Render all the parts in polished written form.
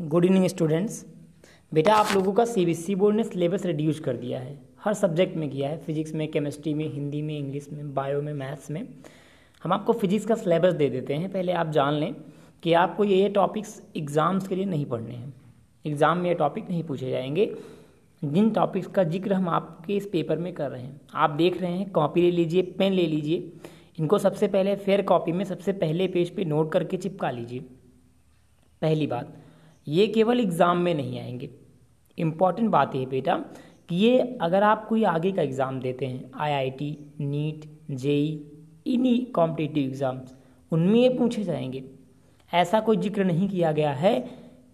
Good evening students. बेटा आप लोगों का सीबीएसई बोर्ड ने सिलेबस रिड्यूस कर दिया है, हर सब्जेक्ट में किया है, फिजिक्स में, केमिस्ट्री में, हिंदी में, इंग्लिश में, बायो में, मैथ्स में। हम आपको फिजिक्स का सिलेबस दे देते हैं। पहले आप जान लें कि आपको ये टॉपिक्स एग्ज़ाम्स के लिए नहीं पढ़ने हैं। एग्ज़ाम में ये टॉपिक नहीं पूछे जाएंगे। जिन टॉपिक्स का जिक्र हम आपके इस पेपर में कर रहे हैं, आप देख रहे हैं, कॉपी ले लीजिए, पेन ले लीजिए। इनको सबसे पहले फेयर कॉपी में सबसे पहले पेज पे नोट करके चिपका लीजिए। पहली बात, ये केवल एग्ज़ाम में नहीं आएंगे। इम्पॉर्टेंट बात है बेटा कि ये अगर आप कोई आगे का एग्ज़ाम देते हैं, आईआईटी, नीट, जेई, इन्हीं कॉम्पिटिटिव एग्ज़ाम्स, उनमें ये पूछे जाएंगे। ऐसा कोई जिक्र नहीं किया गया है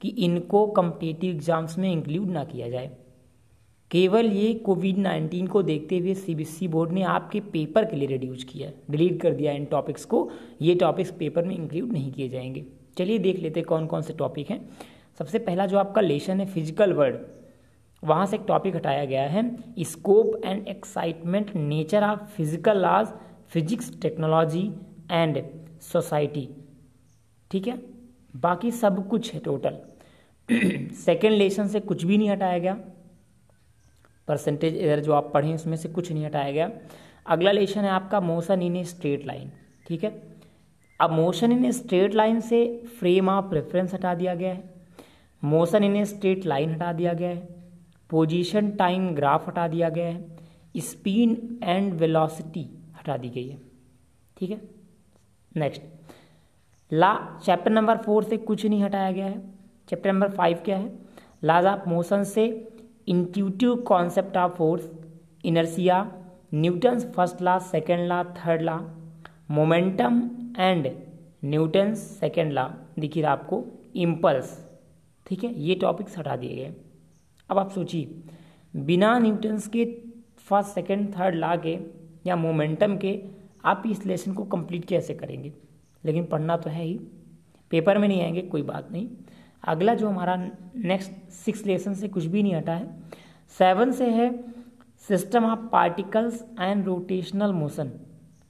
कि इनको कॉम्पिटिटिव एग्ज़ाम्स में इंक्लूड ना किया जाए। केवल ये कोविड-19 को देखते हुए सीबीएसई बोर्ड ने आपके पेपर के लिए रिड्यूस किया, डिलीट कर दिया इन टॉपिक्स को। ये टॉपिक्स पेपर में इंक्लूड नहीं किए जाएंगे। चलिए देख लेते हैं कौन कौन से टॉपिक हैं। सबसे पहला जो आपका लेसन है फिजिकल वर्ल्ड, वहाँ से एक टॉपिक हटाया गया है, scope and excitement nature of physical laws, physics, technology and society. ठीक है, बाकी सब कुछ है टोटल। सेकेंड लेसन से कुछ भी नहीं हटाया गया। परसेंटेज एरर जो आप पढ़ें उसमें से कुछ नहीं हटाया गया। अगला लेसन है आपका motion in a straight line. ठीक है, अब motion in a straight line से फ्रेम ऑफ रेफरेंस हटा दिया गया है, motion in a straight line हटा दिया गया है, पोजीशन टाइम ग्राफ हटा दिया गया है, स्पीड एंड वेलोसिटी हटा दी गई है। ठीक है, नेक्स्ट ला चैप्टर नंबर 4 से कुछ नहीं हटाया गया है। चैप्टर नंबर 5 क्या है? लॉज ऑफ मोशन से intuitive concept of force, inertia, Newton's first law, second law, third law, momentum and Newton's second law, दिखिए आपको इम्पल्स। ठीक है, ये टॉपिक्स हटा दिए गए। अब आप सोचिए, बिना न्यूटन्स के फर्स्ट, सेकेंड, थर्ड लॉ के या मोमेंटम के आप इस लेसन को कंप्लीट कैसे करेंगे? लेकिन पढ़ना तो है ही, पेपर में नहीं आएंगे, कोई बात नहीं। अगला जो हमारा नेक्स्ट 6 लेसन से कुछ भी नहीं हटा है। 7 से है system of particles and rotational motion.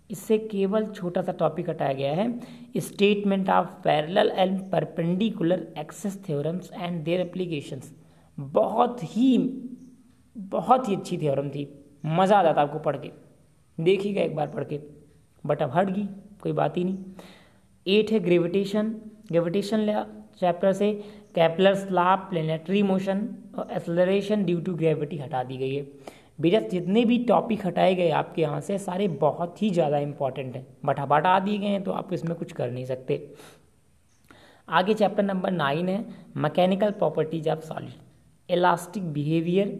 इससे केवल छोटा सा टॉपिक हटाया गया है, statement of parallel and perpendicular axes theorems and their applications. बहुत ही अच्छी थ्योरम थी, मज़ा आ जाता आपको पढ़ के, देखिएगा एक बार पढ़ के, बट अब हट गई, कोई बात ही नहीं। 8 है ग्रेविटेशन चैप्टर से केपलर्स लॉ, प्लेनेटरी मोशन और एक्सेलरेशन ड्यू टू ग्रेविटी हटा दी गई है। बेटा जितने भी टॉपिक हटाए गए आपके यहाँ से सारे बहुत ही ज़्यादा इंपॉर्टेंट हैं, बट हटा दिए गए हैं तो आप इसमें कुछ कर नहीं सकते। आगे चैप्टर नंबर 9 है mechanical properties of solid, elastic behaviour,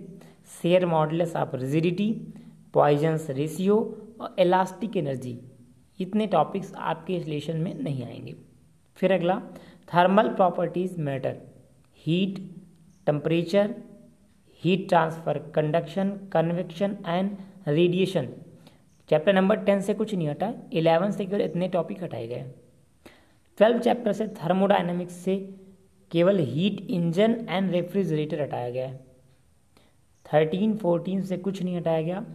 shear modulus of rigidity, Poisson's ratio और इलास्टिक एनर्जी। इतने टॉपिक्स आपके इस लेसन में नहीं आएंगे। फिर अगला thermal properties matter, heat, temperature, heat transfer, conduction, convection and radiation. Chapter number 10 से कुछ नहीं हटा, 11 से केवल इतने टॉपिक हटाए गए। 12 चैप्टर से थर्मोडायनेमिक्स से केवल हीट इंजन एंड रेफ्रिजरेटर हटाया गया है। 13, 14 से कुछ नहीं हटाया गया।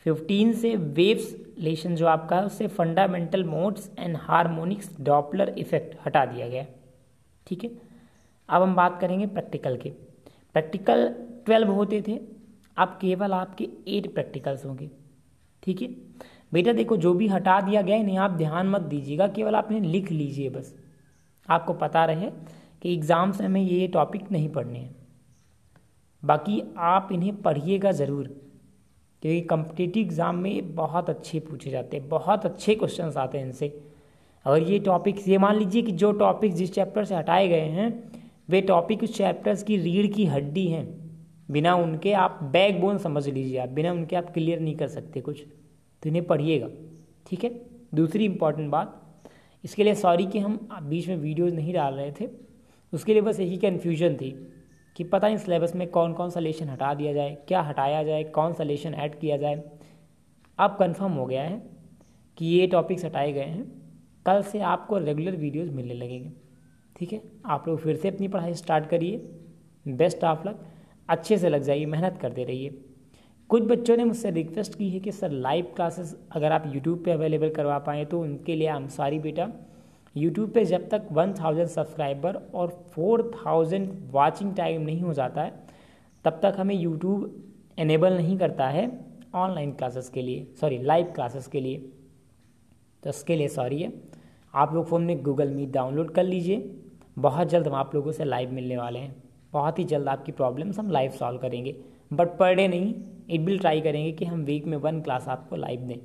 15 से वेव्स लेसन जो आपका है उससे fundamental modes and harmonics, Doppler effect हटा दिया गया। ठीक है, अब हम बात करेंगे प्रैक्टिकल के। प्रैक्टिकल 12 होते थे, अब केवल आपके 8 प्रैक्टिकल्स होंगे। ठीक है बेटा, देखो जो भी हटा दिया गया इन्हें आप ध्यान मत दीजिएगा, केवल आप इन्हें लिख लीजिए बस, आपको पता रहे कि एग्ज़ाम्स में ये टॉपिक नहीं पढ़ने हैं। बाकी आप इन्हें पढ़िएगा ज़रूर, क्योंकि कॉम्पिटिटिव एग्ज़ाम में बहुत अच्छे पूछे जाते हैं, बहुत अच्छे क्वेश्चंस आते हैं इनसे। और ये टॉपिक्स, ये मान लीजिए कि जो टॉपिक्स जिस चैप्टर से हटाए गए हैं वे टॉपिक उस चैप्टर्स की रीढ़ की हड्डी हैं। बिना उनके आप बैकबोन समझ लीजिए, आप बिना उनके आप क्लियर नहीं कर सकते कुछ, तो इन्हें पढ़िएगा। ठीक है, दूसरी इंपॉर्टेंट बात, इसके लिए सॉरी कि हम बीच में वीडियोज़ नहीं डाल रहे थे, उसके लिए बस यही कन्फ्यूजन थी कि पता नहीं सिलेबस में कौन कौन सा लेसन हटा दिया जाए, क्या हटाया जाए, कौन सा लेसन ऐड किया जाए। अब कंफर्म हो गया है कि ये टॉपिक्स हटाए गए हैं। कल से आपको रेगुलर वीडियोस मिलने लगेंगे। ठीक है, आप लोग फिर से अपनी पढ़ाई स्टार्ट करिए। बेस्ट ऑफ लक, अच्छे से लग जाइए, मेहनत करते रहिए। कुछ बच्चों ने मुझसे रिक्वेस्ट की है कि सर लाइव क्लासेस अगर आप यूट्यूब पे अवेलेबल करवा पाएँ तो उनके लिए आई एम सॉरी बेटा, यूट्यूब पे जब तक 1000 सब्सक्राइबर और 4000 वाचिंग टाइम नहीं हो जाता है तब तक हमें यूट्यूब इनेबल नहीं करता है ऑनलाइन क्लासेस के लिए, सॉरी लाइव क्लासेस के लिए। तो इसके लिए सॉरी है। आप लोग फ़ोन में गूगल मीट डाउनलोड कर लीजिए। बहुत जल्द हम आप लोगों से लाइव मिलने वाले हैं। बहुत ही जल्द आपकी प्रॉब्लम्स हम लाइव सॉल्व करेंगे, बट पर डे नहीं, इट विल ट्राई करेंगे कि हम वीक में 1 क्लास आपको लाइव दें।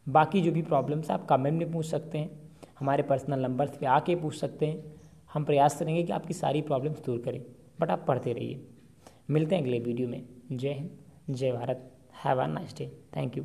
बाकी जो भी प्रॉब्लम्स आप कमेंट में पूछ सकते हैं, हमारे पर्सनल नंबर्स पे आके पूछ सकते हैं। हम प्रयास करेंगे कि आपकी सारी प्रॉब्लम्स दूर करें, बट आप पढ़ते रहिए। मिलते हैं अगले वीडियो में। जय हिंद, जय Bharat. Have a nice day. Thank you.